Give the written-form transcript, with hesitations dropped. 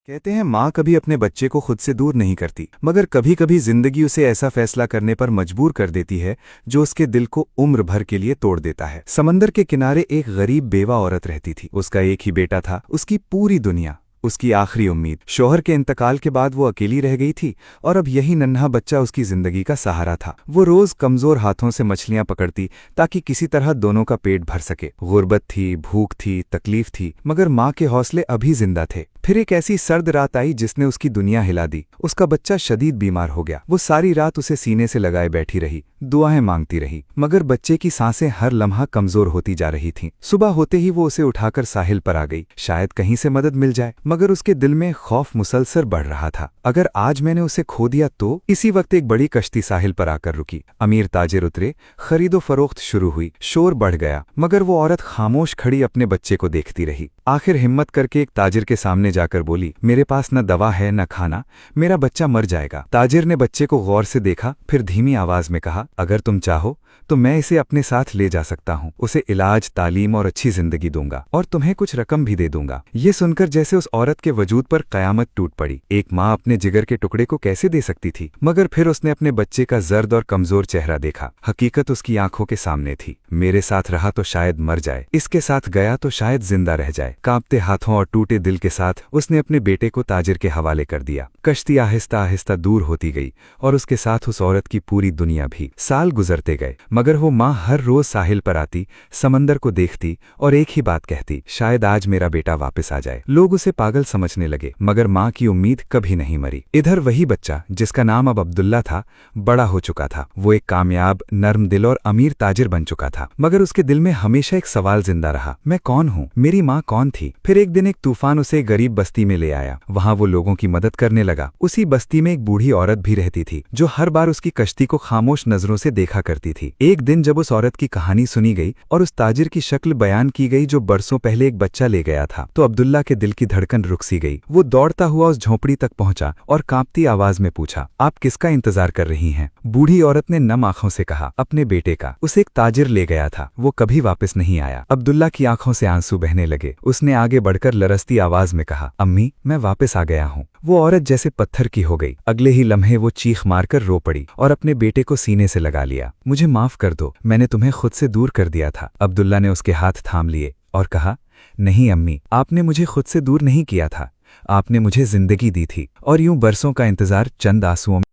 कहते हैं माँ कभी अपने बच्चे को खुद से दूर नहीं करती, मगर कभी कभी जिंदगी उसे ऐसा फैसला करने पर मजबूर कर देती है जो उसके दिल को उम्र भर के लिए तोड़ देता है। समंदर के किनारे एक गरीब बेवा औरत रहती थी। उसका एक ही बेटा था, उसकी पूरी दुनिया, उसकी आखिरी उम्मीद। शौहर के इंतकाल के बाद वो अकेली रह गई थी और अब यही नन्हा बच्चा उसकी जिंदगी का सहारा था। वो रोज कमजोर हाथों से मछलियां पकड़ती ताकि किसी तरह दोनों का पेट भर सके। गुर्बत थी, भूख थी, तकलीफ थी, मगर माँ के हौसले अभी जिंदा थे। फिर एक ऐसी सर्द रात आई जिसने उसकी दुनिया हिला दी। उसका बच्चा शदीद बीमार हो गया। वो सारी रात उसे सीने से लगाए बैठी रही, दुआएं मांगती रही, मगर बच्चे की सांसें हर लम्हा कमजोर होती जा रही थीं। सुबह होते ही वो उसे उठाकर साहिल पर आ गई, शायद कहीं से मदद मिल जाए। मगर उसके दिल में खौफ मुसलसल बढ़ रहा था। अगर आज मैंने उसे खो दिया तो? इसी वक्त एक बड़ी कश्ती साहिल पर आकर रुकी। अमीर ताजिर उतरे, खरीदो फरोख्त शुरू हुई, शोर बढ़ गया, मगर वो औरत खामोश खड़ी अपने बच्चे को देखती रही। आखिर हिम्मत करके एक ताजिर के सामने जाकर बोली, मेरे पास न दवा है न खाना, मेरा बच्चा मर जाएगा। ताजिर ने बच्चे को गौर से देखा, फिर धीमी आवाज में कहा, अगर तुम चाहो तो मैं इसे अपने साथ ले जा सकता हूँ। उसे इलाज, तालीम और अच्छी जिंदगी दूंगा और तुम्हें कुछ रकम भी दे दूंगा। ये सुनकर जैसे उस औरत के वजूद पर कयामत टूट पड़ी। एक माँ अपने जिगर के टुकड़े को कैसे दे सकती थी? मगर फिर उसने अपने बच्चे का जर्द और कमजोर चेहरा देखा। हकीकत उसकी आंखों के सामने थी। मेरे साथ रहा तो शायद मर जाए, इसके साथ गया तो शायद जिंदा रह जाए। कांपते हाथों और टूटे दिल के साथ उसने अपने बेटे को ताजिर के हवाले कर दिया। कश्ती आहिस्ता आहिस्ता दूर होती गई और उसके साथ उस औरत की पूरी दुनिया भी। साल गुजरते गए, मगर वो माँ हर रोज साहिल पर आती, समंदर को देखती और एक ही बात कहती, शायद आज मेरा बेटा वापस आ जाए। लोग उसे पागल समझने लगे, मगर माँ की उम्मीद कभी नहीं मरी। इधर वही बच्चा, जिसका नाम अब अब्दुल्ला था, बड़ा हो चुका था। वो एक कामयाब, नर्म दिल और अमीर ताजिर बन चुका था। मगर उसके दिल में हमेशा एक सवाल जिंदा रहा, मैं कौन हूँ? मेरी माँ कौन थी? फिर एक दिन एक तूफान उसे गरीब बस्ती में ले आया। वहां वो लोगों की मदद करने लगा। उसी बस्ती में एक बूढ़ी औरत भी रहती थी, जो हर बार उसकी कश्ती को खामोश नजरों से देखा करती थी। एक दिन जब उस औरत की कहानी सुनी गई और उस ताजिर की शक्ल बयान की गई जो बरसों पहले एक बच्चा ले गया था, तो अब्दुल्ला के दिल की धड़कन रुक सी गई। वो दौड़ता हुआ उस झोंपड़ी तक पहुंचा और कांपती आवाज में पूछा, आप किसका इंतजार कर रही हैं? बूढ़ी औरत ने नम आंखों से कहा, अपने बेटे का। उसे एक ताजिर ले गया था, वो कभी वापस नहीं आया। अब्दुल्ला की आंखों से आंसू बहने लगे। उसने आगे बढ़कर लरसती आवाज में कहा, अम्मी, मैं वापस आ गया हूँ। वो औरत जैसे पत्थर की हो गई। अगले ही लम्हे वो चीख मारकर रो पड़ी और अपने बेटे को सीने से लगा लिया। मुझे माफ कर दो, मैंने तुम्हें खुद से दूर कर दिया था। अब्दुल्ला ने उसके हाथ थाम लिए और कहा, नहीं अम्मी, आपने मुझे खुद से दूर नहीं किया था, आपने मुझे जिंदगी दी थी। और यूं बरसों का इंतजार चंद आंसुओं